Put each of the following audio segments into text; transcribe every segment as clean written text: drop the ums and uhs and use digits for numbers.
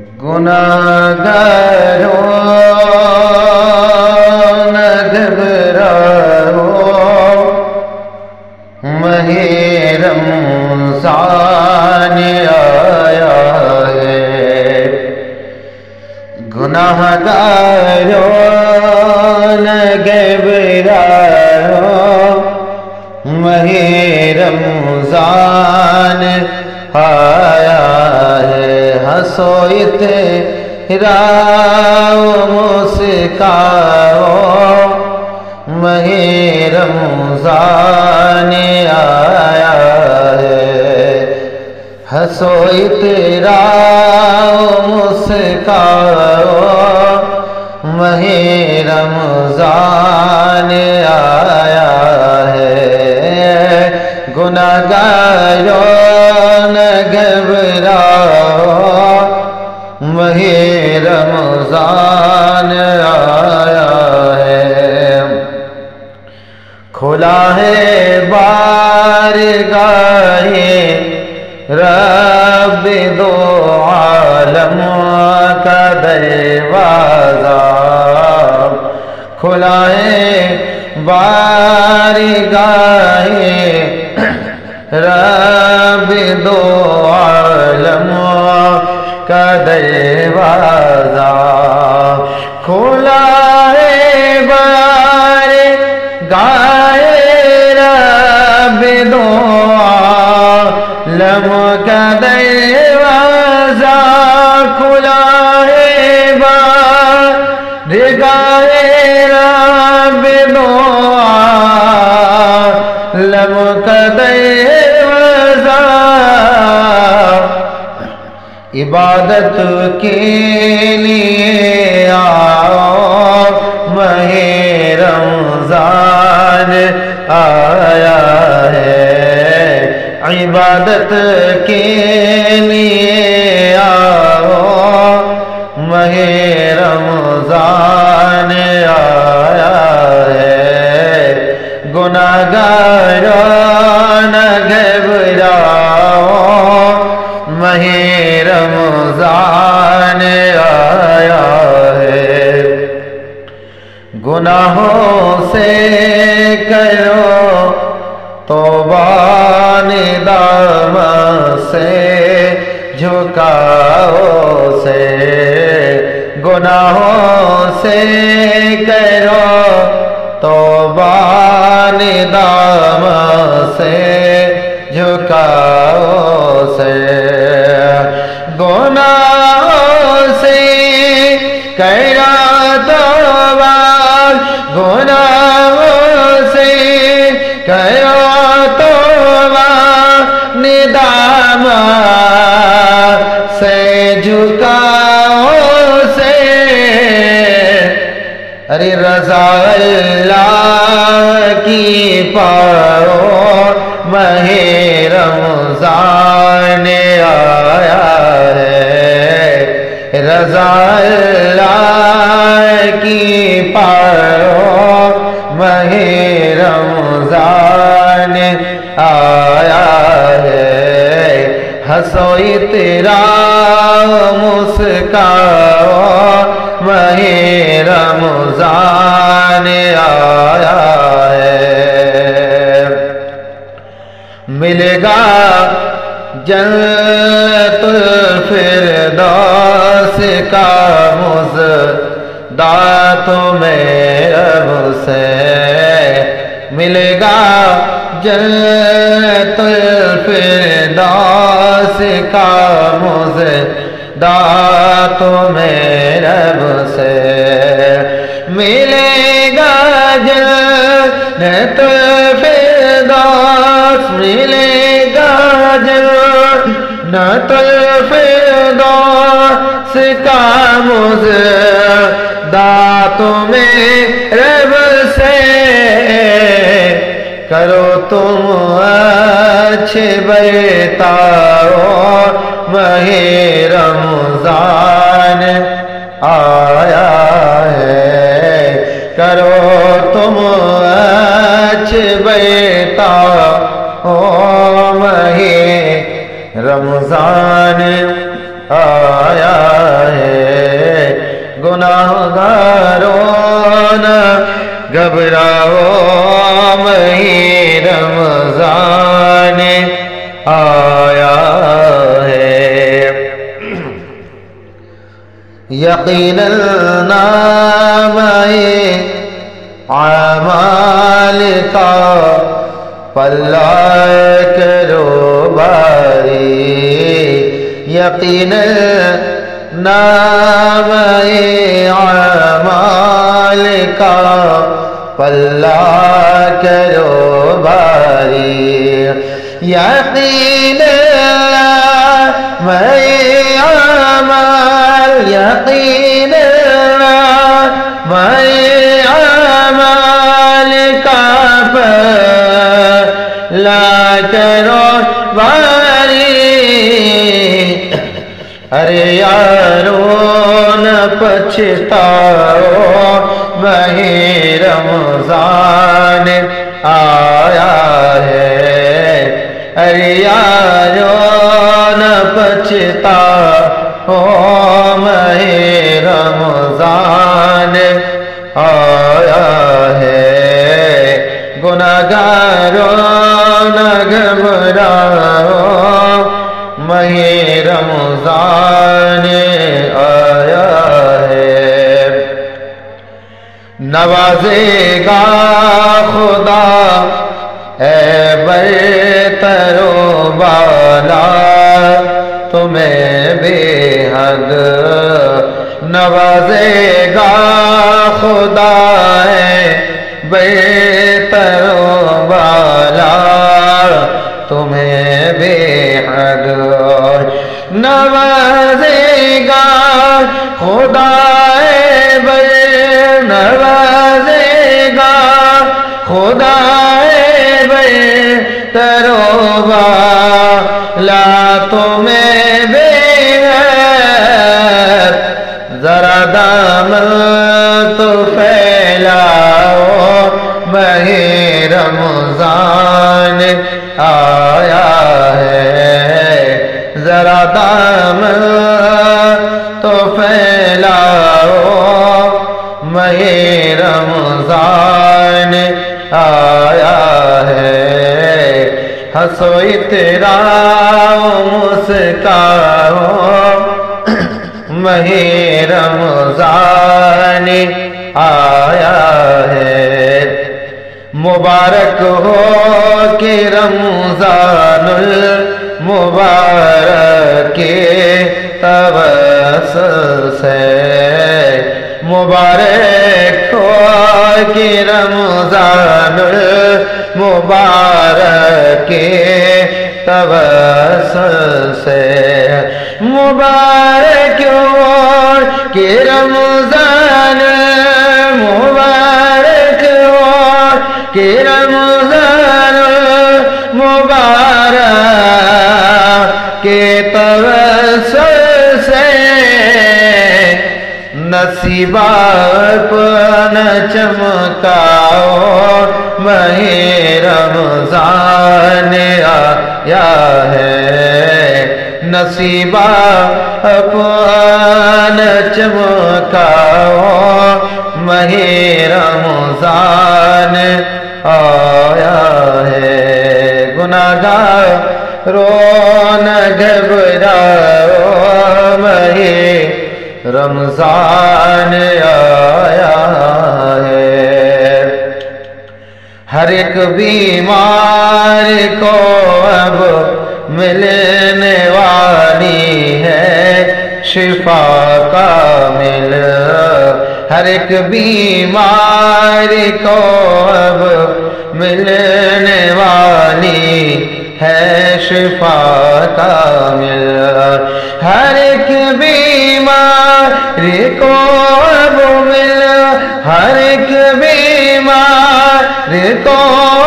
گناہگاروں نہ گھبراؤ، ماہ رمضان آیا ہے۔ گناہگاروں نہ گھبراؤ، ماہ رمضان آیا ہے۔ ہنسو اتراؤ مسکاؤ، ماہ رمضان آیا ہے۔ ہنسو اتراؤ مسکاؤ، ماہ رمضان آیا ہے۔ گناہگاروں نہ گھبراؤ، ماہ رمضان آیا ہے۔ کھلا ہے بارگاہ رب دو عالم کا دروازہ، کھلا ہے بارگاہ رب دو عالم کا دروازہ، کھلا ہے بارگاہ رب دو عالم کا دروازہ، کھلا ہے بارگاہ رب دو عالم کا دروازہ۔ عبادت کے لیے آؤ، ماہ رمضان آیا ہے۔ عبادت کے لیے آؤ، ماہ رمضان آیا ہے۔ گناہگاروں نہ گھبراؤ، ماہ رمضان آیا ہے۔ گناہوں سے کرو توبہ، ندام سے جھکاؤ سے، گناہوں سے کرو توبہ، ندام سے جھکاؤ سے، گناہوں سے کرو توبہ، گناہوں سے کرو توبہ، ندام سے جھکاؤ سے۔ ارے رضا اللہ کی پاؤ، ماہ رمضان آیا ہے۔ رضا اللہ کی پاؤ، ماہ رمضان آیا ہے۔ ہنسو اتراؤ مسکاؤ، ماہ رمضان آیا ہے۔ ملے گا جنت الفردوس کا مزدہ تمہیں رب سے، ملے گا جنت الفردوس کا مزدہ تمہیں رب سے، ملے گا جنت الفردوس، ملے گا جنت الفردوس کا مزدہ تمہیں رب سے۔ کرو تم اچھے برتاؤ، ماہ رمضان آیا ہے۔ کرو تم اچھے برتاؤ، ماہ رمضان آیا ہے گناہگاروں نہ گھبراؤ مہی رمضان آیا ہے یقیناً نامۂ اعمال کا پلہ کرو بھاری یقیناً نامۂ اعمال کا پلہ کرو بھاری یقیناً نامۂ اعمال یقیناً نامۂ اعمال کا پلہ کرو بھاری ارے یارو نہ پچھتاؤ ماہ رمضان آیا ہے ارے یارو نہ پچھتاؤ ماہ رمضان آیا ہے گناہگاروں نہ گھبراؤ ماہ رمضان آیا ہے نوازے گا خدا اے برتر و بالا تمہیں بے حد نوازے گا خدا اے برتر و بالا تمہیں بے حد نوازے گا خدا نوازے گا خدا برتر و بالا تمہیں بے حد ذرا دامن تو پھیلاؤ ماہ رمضان آیا ہے ذرا دامن تو پھیلاؤ ماہ رمضان آیا ہے ہنسو اتراؤ مسکاؤ ماہ رمضان آیا ہے مبارک ہو کہ رمضان المبارک کے توسل سے مبارک ہو کہ رمضان المبارک کے توسل سے مبارک ہو کہ رمضان مبارک ہو کہ رمضان مبارک کے توسل سے نصیبہ اپنا چمکاؤ ماہ رمضان آیا ہے نصیبہ اپنا چمکاؤ ماہ رمضان آیا ہے گناہگاروں نہ گھبراؤ ماہ رمضان آیا ہے ہر ایک بیمار کو اب ملنے والی ہے شفا کامل ہر ایک بیمار کو اب ملنے والی ہے شفا کامل ہر ایک بیمار کو اب مل ہر ایک بیمار کو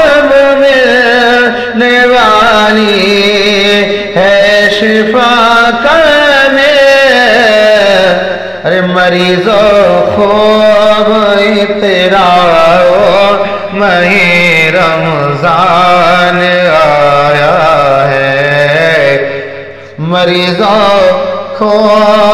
اب ملنے والی ہے شفا کامل ارے مریضوں خوب اتراؤ ماہ رمضان آیا ہے مریضوں خوب